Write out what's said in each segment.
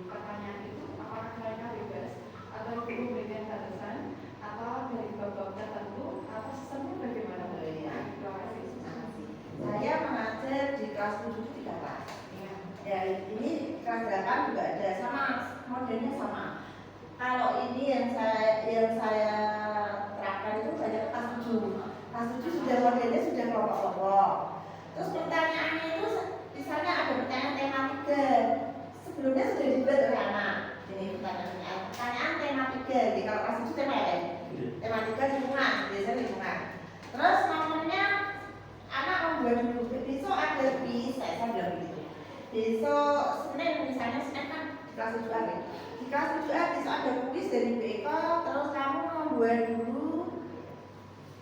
pertanyaan itu apakah mereka bebas atau ibu memberikan batasan atau dari bab-bab tertentu atau sistemnya bagaimana? Terima kasih. Saya mengajar di kelas 7 3 kelas. Ya, ini kelas 8 juga ada, sama modelnya sama. Kalau ini yang saya terapkan itu banyak kelas 7. Kelas 7 sudah modelnya sudah kelompok-kelompok. Terus pertanyaannya itu misalnya ada pertanyaan tema 3. Sebelumnya sudah dibuat oleh anak. Ini pertanyaan tema 3. Jadi kalau kelas 7 tema lain. Tema 3 lingkungan, biasanya lingkungan. Terus nomornya anak membuat dulu. Besok ada kuis, saya bilang begitu. Besok Senin misalnya Senin kan di kelas 7A. Di kelas 7A besok ada kuis dari Bu Eko. Terus kamu membuat dulu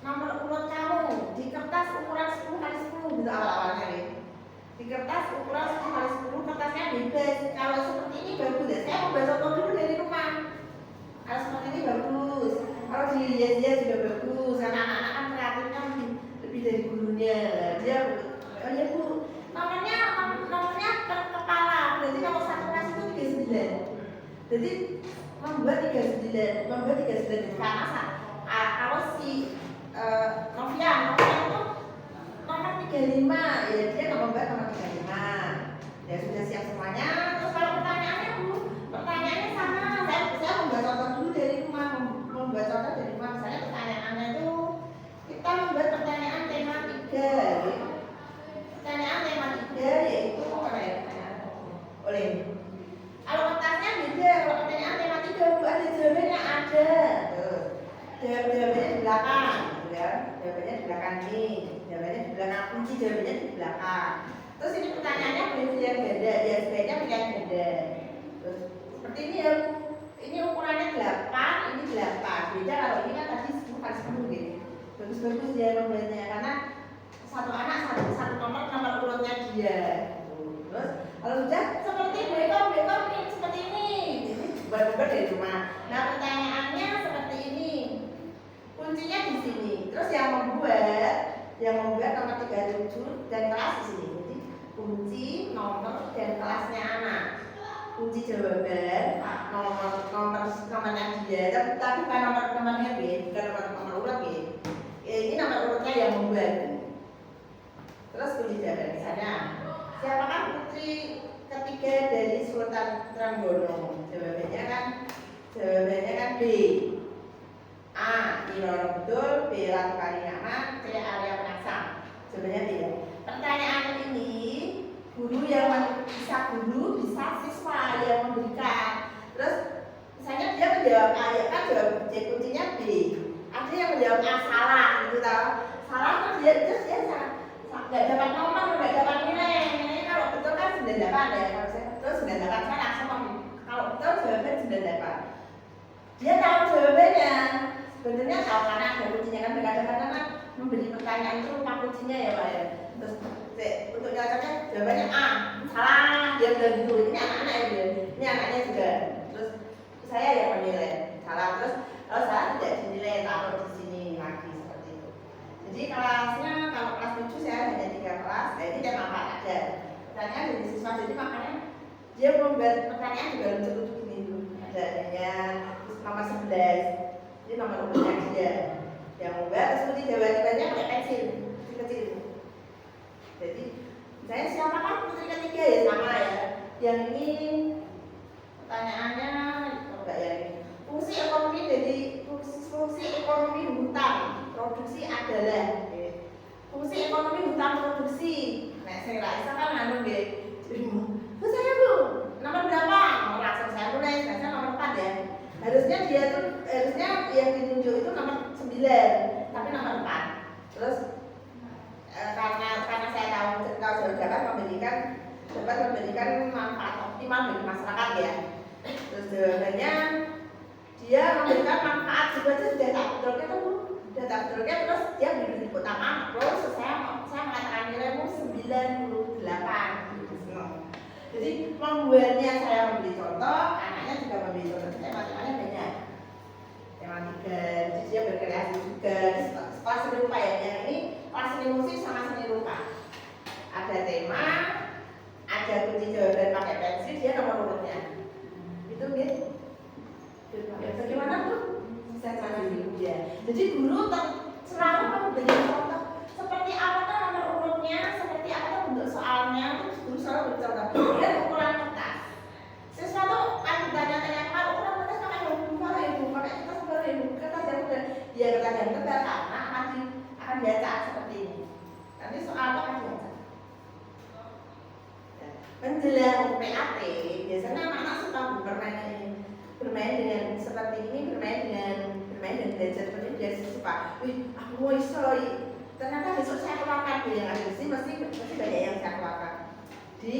nomor urut kamu di kertas ukuran 10 kali 10 gitu awal-awalnya nih. Di kertas ukuran 10 kali 10 kertasnya bebas. Kalau seperti ini bagus ya. Saya membaca contoh dulu dari rumah. Kalau seperti ini bagus. Kalau di hias-hias juga bagus. Karena anak-anak kan kreatif kan lebih dari gurunya. Dia oh ya Bu, nomornya per kepala. Berarti kalau satu kelas itu 39. Jadi membuat 39 karena kalau si Novian itu nomor 35 ya, dia nggak membuat nomor 35 ya, sudah siap semuanya. Terus kalau pertanyaannya Bu, pertanyaannya sama, saya membuat contoh dulu dari rumah, misalnya pertanyaannya itu kita membuat pertanyaan tema 3 gitu. Pertanyaan tema 3 yaitu oleh kalau kertasnya beda, kalau pertanyaan tema 3 Bu ada jawabannya ada tuh. Jawabannya di belakang, ya. Jawabannya di belakang nih, jawabannya di belakang, kunci jawabannya di belakang. Terus ini pertanyaannya boleh pilihan ganda, ya sebaiknya pilihan ganda. Terus seperti ini ya, ini ukurannya 8, ini 8. Beda kalau ini kan tadi 10 kali 10 gitu. Bagus-bagus dia nomornya karena satu anak satu nomor urutnya dia. Terus kalau sudah seperti bekam ini seperti ini. Jadi buat-buat dari rumah. Nah pertanyaannya seperti ini. Kuncinya di sini. Terus yang membuat nomor 37 dan kelas di sini. Jadi kunci, nomor dan kelasnya anak. Kunci jawaban, nomornya dia. Tapi bukan nomornya B, bukan nomor urut B. Ini nomor urutnya yang membuat. Terus kunci jawaban misalnya, siapakah putri ketiga dari Sultan Trenggono? Jawabannya kan B. A. Iroro betul, B. Ratu Kalinyaman, C. Arya Penaksa. Jawabannya B. Pertanyaan ini guru bisa siswa yang memberikan. Terus misalnya dia menjawab A, ya kan jawab C, kuncinya B. Ada yang menjawab A salah gitu tau. Salah terus dia nggak dapat nomor, nggak dapat nilai. Nilainya kalau betul kan 98 ya. Kalau saya betul 98 saya langsung kalau betul jawaban 98. Dia tahu jawabannya. Sebenarnya tahu karena ada kuncinya kan, kadang-kadang kan memberi pertanyaan itu lupa kuncinya ya Pak ya. Terus untuk nyocoknya jawabannya A, salah, dia bilang gitu. Ini anak-anak ya dia. Ini anaknya juga. Terus saya yang menilai salah, terus kalau salah tidak dinilai, taruh di sini lagi seperti itu. Jadi kelasnya kalau kelas 7 saya hanya 3 kelas. Nah ini tema 4 ada pertanyaan dari siswa, jadi makanya dia membuat pertanyaan juga lucu-lucu gini dulu. Ada nomor 11. Ini nomor urutnya dia yang membuat, terus kunci jawabannya pakai pensil kecil. Jadi saya siapakah putri ketiga ya sama ya. Yang ini pertanyaannya enggak ya ini. Fungsi ekonomi hutan produksi adalah. Fungsi ekonomi hutan produksi. Nah saya rasa kan anu nggih. Terus saya Bu, nomor berapa? Nomor langsung saya tulis, biasanya nomor 4 ya. Harusnya yang ditunjuk itu nomor 9, tapi nomor 4. Terus karena saya tahu dapat memberikan manfaat optimal bagi masyarakat ya. Terus jawabannya dia memberikan manfaat juga sudah tak betulkan tuh, terus dia beri utama. Terus saya mengatakan nilaimu 98. Jadi membuatnya saya memberi contoh, anaknya juga memberi contoh. Tema-temanya banyak. Tema 3, jadi dia berkreasi juga. Kelas seni rupa ya, yang ini kelas seni musik sama seni rupa. Ada tema, ada kunci jawaban pakai pensil, dia nomor urutnya. belajar karena akan diacak seperti ini. Nanti soalnya akan diacak. Menjelang PAT, biasanya anak-anak suka bermain dengan seperti ini, bermain dengan belajar seperti ini, dia suka, aku mau iso, ternyata besok saya keluarkan yang ada di sini, mesti banyak yang saya keluarkan di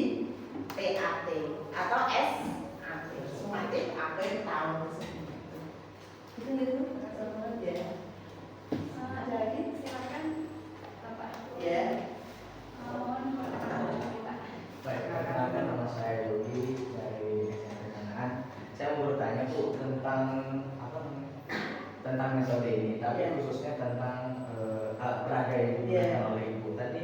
PAT atau SAT, semua itu akhir tahun gitu ya. Ada lagi, silakan Bapak. Ya. Baik, perkenalkan nama saya Yogi dari SMP Kanaan. Saya mau bertanya Bu tentang apa namanya? Tentang metode ini, tapi khususnya tentang alat peraga yang digunakan oleh Ibu. Tadi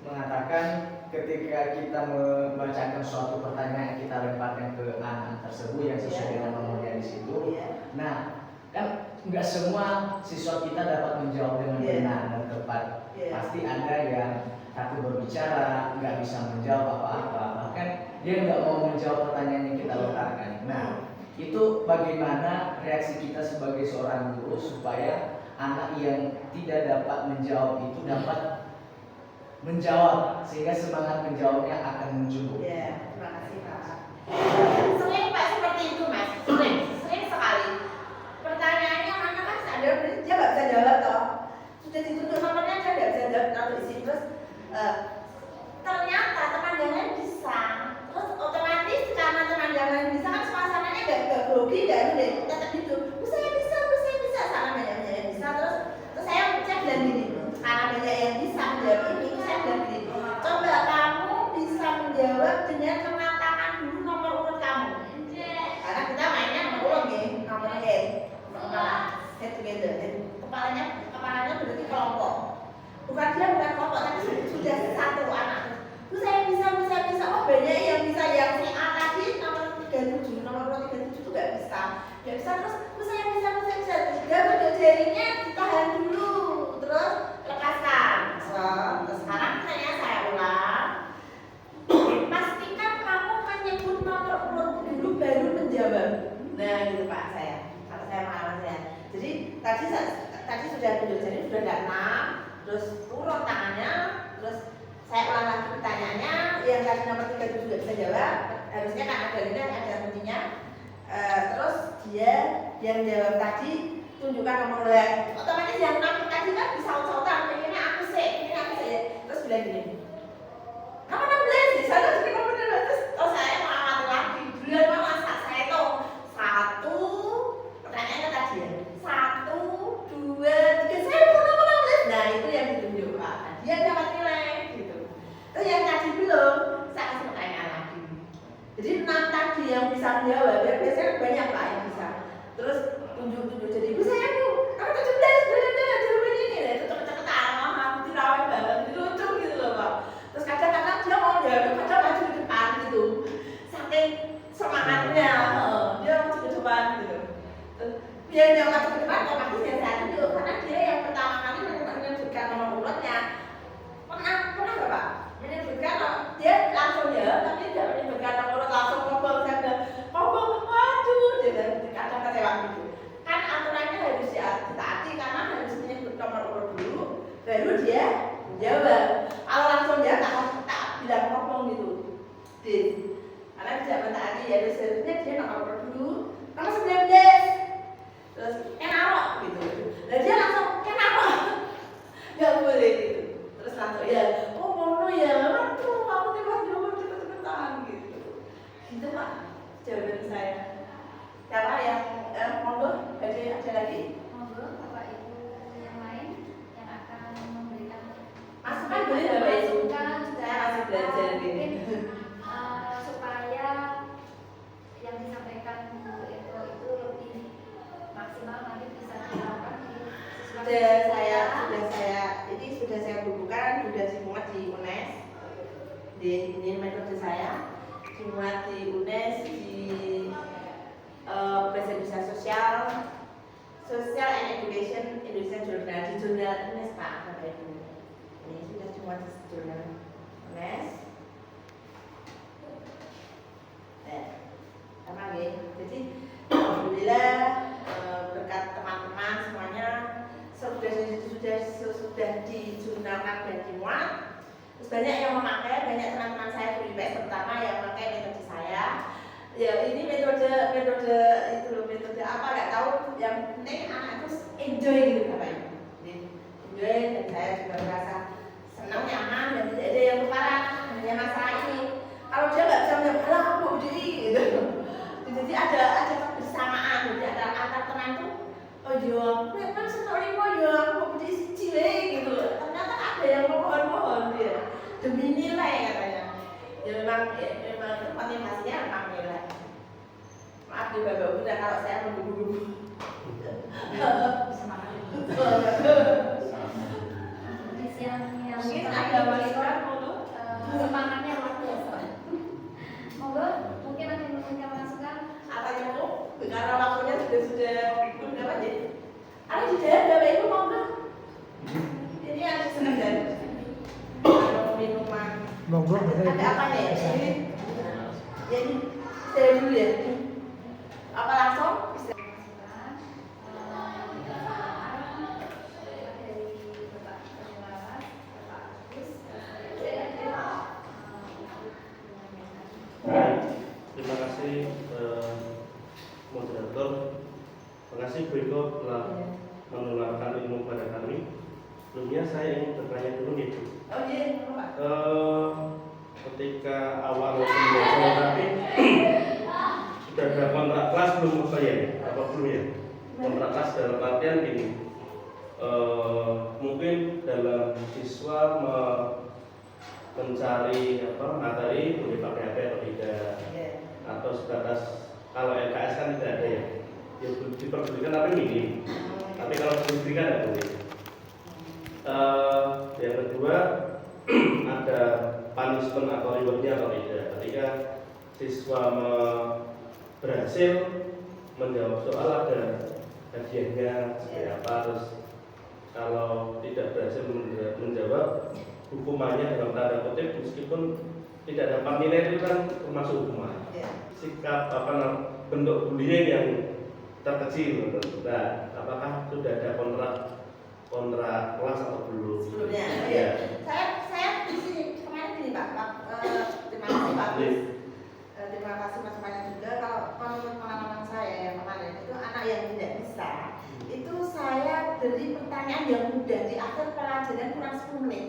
mengatakan ketika kita membacakan suatu pertanyaan kita lemparkan ke anak tersebut yang sesuai dengan nomornya di situ. Nah, kan nggak semua siswa kita dapat menjawab dengan benar dan tepat. Pasti ada yang takut berbicara, nggak bisa menjawab apa-apa, bahkan dia nggak mau menjawab pertanyaan yang kita lontarkan. Nah, itu bagaimana reaksi kita sebagai seorang guru supaya anak yang tidak dapat menjawab itu dapat menjawab sehingga semangat menjawabnya akan muncul. Ya, terima kasih Pak. Sering Pak seperti itu Mas, sering sekali. Pertanyaannya mana Mas? Ada dia nggak bisa jawab toh. Sudah ditutup nomornya dia nggak bisa jawab kalau isi terus. Ternyata teman yang lain bisa, terus otomatis karena teman yang lain bisa kan suasananya nggak grogi, nggak tetap gitu. Saya bisa, karena banyak yang bisa. Terus saya bilang gini, karena banyak yang bisa menjawab ini, saya bilang gini, coba kamu bisa menjawab dengan mengatakan dulu nomor urut kamu. Karena kita mainnya nomor urut nih, nomor head together, kepalanya berarti kelompok. Bukan kelompok, tapi sudah satu anak. Terus saya bisa. Oh banyak yang bisa, yang si A tadi nomor 37 itu nggak bisa. Terus saya bisa. Dia bentuk jarinya ditahan dulu, terus lepaskan. Terus sekarang saya ulang. Pastikan kamu menyebut nomor urut dulu baru menjawab. Nah gitu Pak kalau saya pengalaman saya. Jadi tadi sudah bentuk jari sudah ada 6. Terus turun tangannya, terus saya ulang lagi pertanyaannya, yang tadi nomor 37 juga bisa jawab, harusnya kan ada ini ada kuncinya. Terus dia yang jawab tadi tunjukkan nomor lain. Otomatis yang 6 tadi kan bisa sautan, ini aku sih, terus bilang gini, kamu 16 di sana jadi kamu 16. Terus saya mengamati lagi, bulan mana saya itu 1, pertanyaannya tadi ya 1, 2, 3, saya mau nomor 16. Nah itu yang ditunjuk Pak, dia dapat nilai gitu. Terus yang tadi belum, saya kasih pertanyaan lagi. Jadi 6 tadi yang bisa menjawab, ya biasanya banyak Pak yang bisa. Terus tunjuk jadi ibu saya Bu, kamu 17 jawaban ini. Nah itu cepet-cepetan, aku dirawat banget, lucu gitu loh Pak. Terus kadang-kadang dia mau jawab, kadang maju di depan gitu. Saking semangatnya, dia maju ke depan gitu. Dia yang maju ke depan, otomatis yang saya tunjuk, karena dia yang pertama kali menyebutkan nomor urutnya. Pernah nggak Pak? Menyebutkan dia langsung ya, tapi tidak menyebutkan nomor urut langsung ngomong. Saya bilang, ngomong, waduh, dia kadang kecewa gitu. Kan aturannya harus ditaati karena harus menyebut nomor urut dulu, baru dia menjawab. Kalau langsung dia tak bilang ngomong gitu. Karena tidak mentaati ya, seharusnya dia nomor urut dulu, nomor 19. Terus kenapa gitu. Dan dia langsung kenapa? Gak boleh gitu. Terus langsung ya, oh mono ya, waduh aku tiba-tiba cepet-cepetan gitu. Gitu Pak jawaban saya. Siapa yang monggo ada lagi? Monggo Bapak Ibu yang lain yang akan memberikan Masukan boleh Bapak Ibu. masukan, Saya masih belajar mungkin gini. supaya yang disampaikan Bu Eko itu lebih maksimal nanti bisa diterapkan di siswa sudah saya bukukan, sudah dimuat di UNES. Ini metode saya dimuat di UNES, di Presiden Sosial and Education Indonesia Jurnal, di jurnal UNES Pak Bapak Ibu. Ini sudah dimuat di jurnal UNES. Sama ya. Jadi alhamdulillah berkat teman-teman semuanya banyak yang memakai, banyak teman-teman saya guru IPS terutama yang memakai metode saya. Ya ini metode itu loh, metode apa nggak tahu, yang penting anak itu enjoy gitu Bapak Ibu. Enjoy, dan saya juga merasa senang, nyaman, dan tidak ada yang tukaran hanya masalah ini. Kalau dia nggak bisa menjawab, alah aku mau jadi gitu. Jadi ada kebersamaan, jadi ada antar teman tuh, oh iya, memang seperti mau ya aku mau jadi siji gitu. Ternyata ada yang mohon dia demi nilai katanya. Ya memang itu motivasinya memang nilai. Maaf nih Bapak Ibu kalau saya menggugu-gugu. Mungkin ada masukan semangatnya luar biasa. Monggo, mungkin ada yang memberikan masukan. apa itu? Karena waktunya sudah berapa jadi? Ada sudah Bapak Ibu monggo. Ini ada sekedar minuman. Monggo, Ada apa ya? Jadi saya dulu ya. Apa langsung? Terima kasih moderator. Terima kasih Bu Iko telah menularkan ilmu pada kami. Sebelumnya saya ingin bertanya dulu nih Bu. Oh iya, Pak. Ketika awal pembelajaran tadi sudah ada kontrak kelas belum apa ya? Apa belum ya? Kontrak kelas dalam artian gini. Mungkin dalam siswa mencari materi boleh pakai HP atau tidak, atau sebatas kalau LKS kan tidak ada ya, diperbolehkan tapi minim, tapi kalau diberikan tidak boleh. Yang kedua ada punishment atau rewardnya atau tidak ketika siswa berhasil menjawab soal, ada hadiahnya seperti apa. Terus kalau tidak berhasil menjawab, hukumannya dalam tanda kutip, meskipun tidak dapat nilai itu kan termasuk hukuman. Sikap bentuk bullying yang terkecil. Nah, apakah sudah ada kontrak kelas atau belum? Sebelumnya, ya. Saya di sini kemarin gini Pak. Terima kasih Pak. Terima kasih mas-masnya juga. Kalau menurut pengalaman saya yang kemarin itu anak yang tidak bisa, itu saya beri pertanyaan yang mudah di akhir pelajaran kurang 10 menit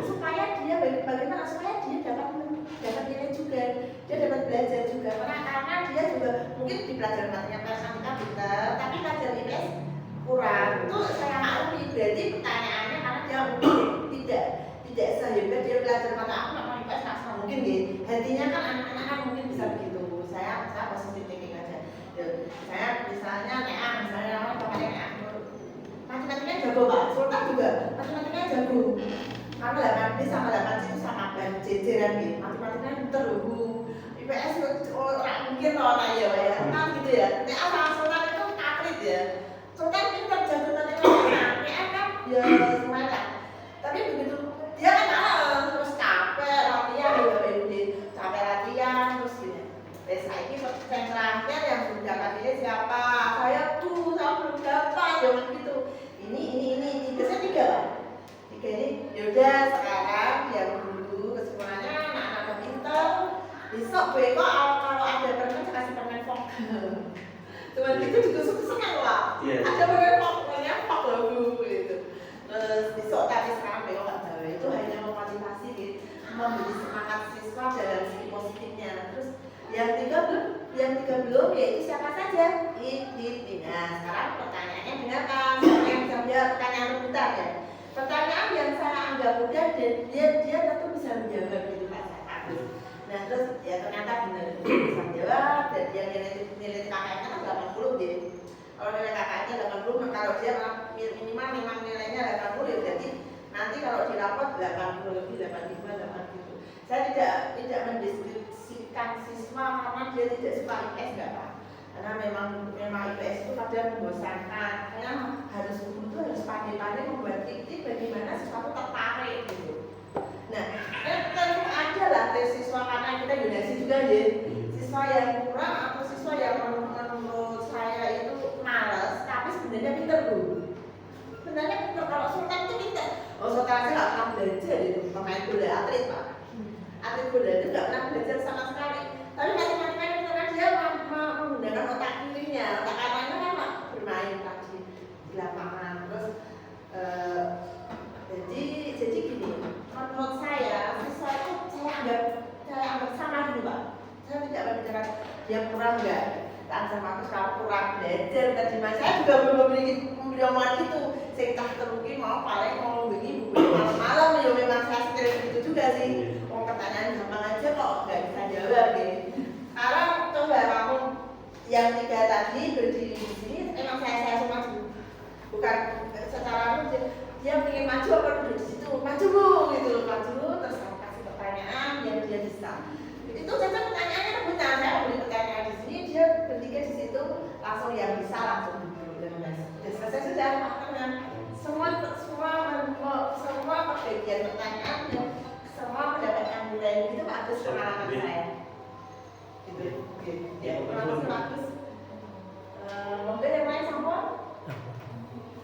supaya dia bagaimana supaya dia dapat nilai juga, dia dapat belajar juga, karena dia juga mungkin di pelajaran matematika pintar tapi pelajaran IPS kurang. Itu saya maklumi, berarti pertanyaannya karena dia mungkin tidak sehebat dia belajar matematika IPS nggak mungkin gitu. Hatinya kan anak-anak kan mungkin bisa begitu. Saya positif thinking aja. Saya misalnya misalnya kemarin matematikanya jago Pak, Sultan juga matematikanya jago. Karena 8B sama 8C itu sama dan jejeran gitu. Matematikanya pinter IPS orang mungkin orang ya kan gitu ya. Asal Sultan itu atlet ya. Sultan pinter jago matematika. kan ya semuanya. Tapi begitu dia kan terus capek latihan capek latihan terus gini. Saya ini yang terakhir yang belum dapat ini siapa? Saya belum dapat jangan gitu. Ini biasanya 3 Pak. 3 ini yaudah sekarang yang dulu kesimpulannya anak-anak pintar. Besok kok kalau ada permen saya kasih permen fok. Cuman gitu juga senang Pak. Ada permen fok loh Bu gitu. Terus besok tapi sekarang kok nggak tahu, itu hanya memotivasi gitu, memberi semangat siswa dalam segi positifnya. Terus yang 3 belum yaitu siapa saja? Nah sekarang pertanyaannya dengarkan, saya yang bisa menjawab pertanyaan rebutan ya. Pertanyaan yang saya anggap mudah dan dia tentu bisa menjawab gitu Pak. Nah terus ya ternyata benar bisa menjawab dan dia nilai KKN-nya kan 80 gitu. Kalau nilai KKN-nya 80, kalau dia minimal nilainya 80 ya berarti nanti kalau di rapot 80 lebih 85 gitu. Saya tidak mendeskripsikan siswa karena dia tidak suka IPS enggak Pak. Karena memang IPS itu kadang membosankan. Karena harus guru itu harus pandai-pandai membuat titik bagaimana sesuatu tertarik gitu. Nah, tentu ada lah tes siswa karena kita donasi juga ya. Siswa yang kurang atau siswa yang menurut saya itu malas, tapi sebenarnya pintar Bu. Sebenarnya pintar, kalau Sultan itu pintar. Oh Sultan sih nggak pernah belajar itu, pemain bola atlet bukan dia kurang enggak. Tante Markus kamu kurang belajar tadi mas. Saya juga belum memberi omongan itu. Saya tak terugi mau paling mau begini buku malam-malam ya memang saya setel gitu juga sih. Mau pertanyaan gampang aja kok nggak bisa jawab gitu. Sekarang coba kamu yang 3 tadi berdiri di sini, emang saya maju. Bukan secara dia ingin maju apa duduk di situ, maju bu gitu loh, maju terus saya kasih pertanyaan yang dia bisa. Itu saja pertanyaannya rebutan, saya beri pertanyaan di sini, dia bertiga di situ langsung yang bisa langsung duduk dan selesai sudah karena semua perbagian pertanyaan dan semua mendapatkan nilai itu bagus pengalaman saya. Gitu. Ya, pengalaman bagus. Mungkin yang lain sama?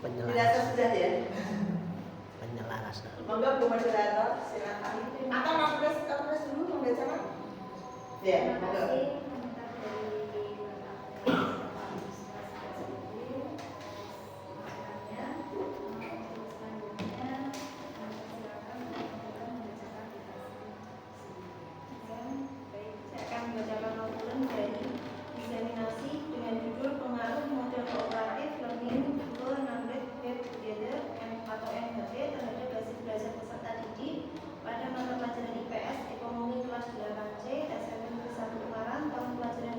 Tidak sudah ya. Penyelaras. Monggo Bu Moderator, silakan. Atau tulis dulu pembacaan? Ya, Terima monggo. kasih komentar dari pada mata pelajaran IPS Ekonomi kelas 8C SMP Negeri 1 Ungaran tahun pelajaran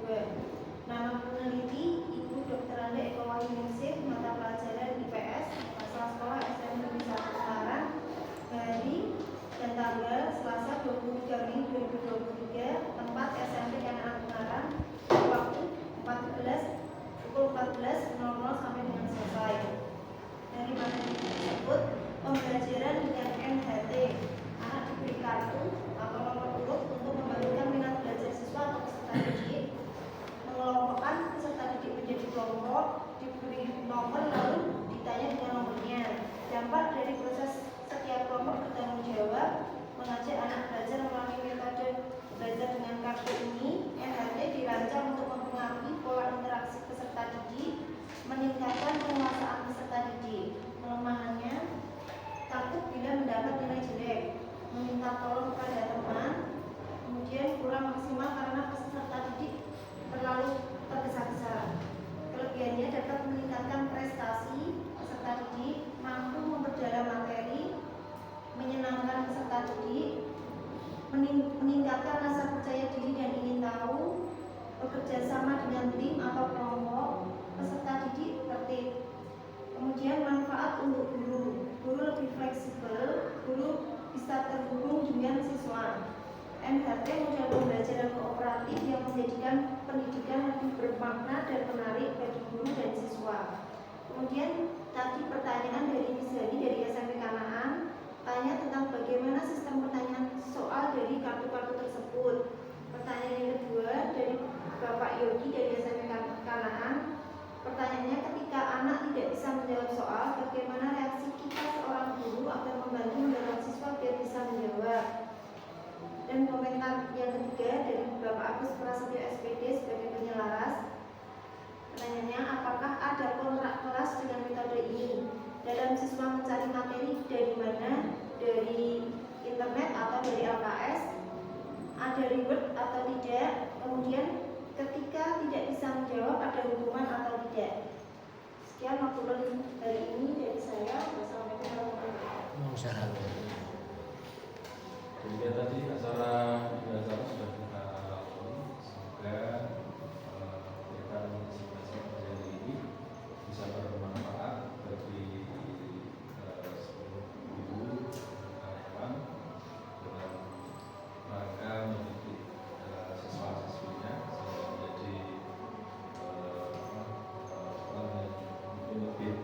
2021-2022. Nama peneliti Ibu Dr. Ande Eko Wahyuningsih, mata pelajaran IPS asal sekolah SMP Negeri 1 Ungaran, hari dan tanggal Selasa 23 Mei 2023, tempat SMP Kanaan Ungaran, waktu pukul 14.00 sampai dengan selesai. Dari materi tersebut, pembelajaran dengan NHT, anak diberi kartu atau nomor urut untuk membagikan minat belajar siswa atau peserta didik, mengelompokkan peserta didik menjadi kelompok, diberi nomor lalu ditanya dengan nomornya. Dampak dari proses setiap kelompok bertanggung jawab, mengajak anak belajar melalui metode belajar dengan kartu ini. NHT dirancang untuk mempengaruhi pola interaksi peserta didik, meningkatkan penguasaan peserta didik. Kelemahannya, takut bila mendapat nilai jelek, meminta tolong kepada teman, kemudian kurang maksimal karena peserta didik terlalu tergesa-gesa. Kelebihannya dapat meningkatkan prestasi peserta didik, mampu memperdalam materi, menyenangkan peserta didik, meningkatkan rasa percaya diri dan ingin tahu, bekerja sama dengan tim atau kelompok, peserta didik tertib. Kemudian manfaat untuk guru lebih fleksibel, guru bisa terhubung dengan siswa. NHT model pembelajaran kooperatif yang menjadikan pendidikan lebih bermakna dan menarik bagi guru dan siswa. Kemudian tadi pertanyaan dari Miss Hani dari SMP Kanaan, tanya tentang bagaimana sistem pertanyaan soal dari kartu-kartu tersebut. Pertanyaan yang kedua dari Bapak Yogi dari SMP Kanaan, pertanyaannya, ketika anak tidak bisa menjawab soal, bagaimana reaksi kita seorang guru agar membantu mendorong siswa biar bisa menjawab? Dan komentar yang ketiga dari Bapak Agus Prasetyo SPD sebagai penyelaras, pertanyaannya, apakah ada kontrak kelas dengan metode ini? Dalam siswa mencari materi dari mana? Dari internet atau dari LKS? Ada reward atau tidak? Kemudian ketika tidak bisa menjawab, ada hukuman atau tidak? Sekian waktu hari ini dari saya. Wassalamualaikum warahmatullahi wabarakatuh. Demikian tadi acara sudah kita lalui. Semoga kegiatan masing-masing hari ini bisa bermanfaat bagi seluruh ibu karyawan dalam rangka mendidik siswa-siswinya sehingga menjadi mungkin lebih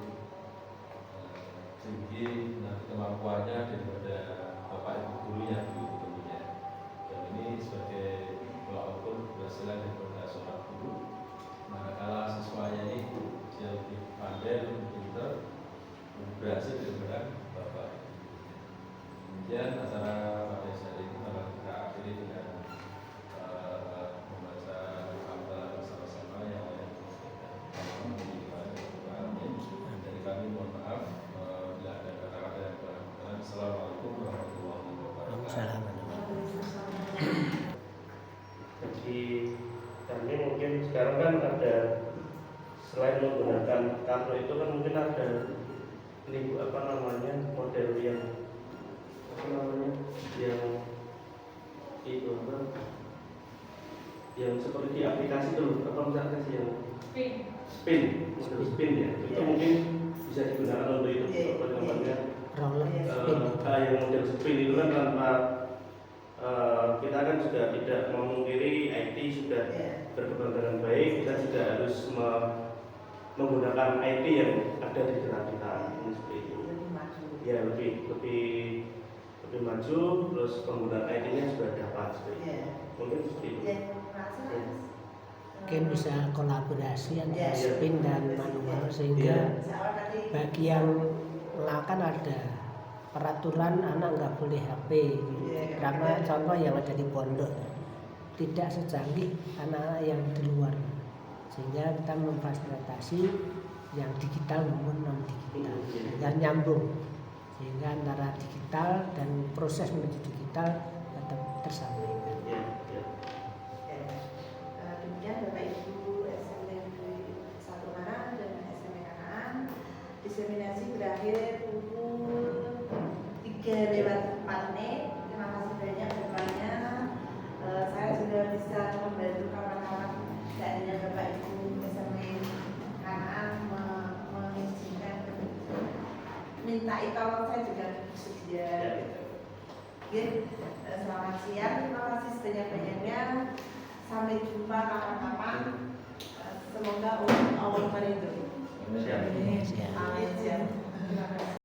tinggi nanti kemampuannya daripada bapak ibu guru yang dulu tentunya. Dan ini sebagai mungkin sekarang kan ada, selain menggunakan kartu itu kan mungkin ada ini Bu, apa namanya, model yang apa namanya, yang itu apa, yang seperti di aplikasi itu apa misalnya sih yang Spin. model spin ya, itu mungkin bisa digunakan untuk itu apa namanya, roller spin. yang model spin itu kan tanpa kita kan juga tidak memungkiri IT sudah berkembang dengan baik, kita juga harus menggunakan IT yang ada di daerah kita ini seperti itu. Lebih maju. Ya lebih maju, terus penggunaan IT-nya sudah dapat seperti itu. Iya. Mungkin seperti itu. Ya, merasa Mungkin bisa kolaborasi antara Iya. spin dan manual sehingga soal tadi bagi yang melakukan ada peraturan anak nggak boleh HP Iya. karena contoh yang ada di pondok tidak secanggih anak-anak yang di luar, sehingga kita memfasilitasi yang digital maupun non digital dan nyambung sehingga antara digital dan proses menuju digital tetap tersampaikan. Ya, ya. Demikian Bapak Ibu SMP 1 Ungaran dan SMP Kanaan, diseminasi berakhir pukul 3:04 menit. Terima kasih banyak bertanya. Saya sudah bisa membantu kawan-kawan dan hanya Bapak Ibu SMP Kanaan mengizinkan minta tolong saya juga bersedia. Oke, selamat siang. Terima kasih sebanyak-banyaknya. Sampai jumpa kapan-kapan. Semoga Allah meridhoi. Siap. Amin. Terima kasih.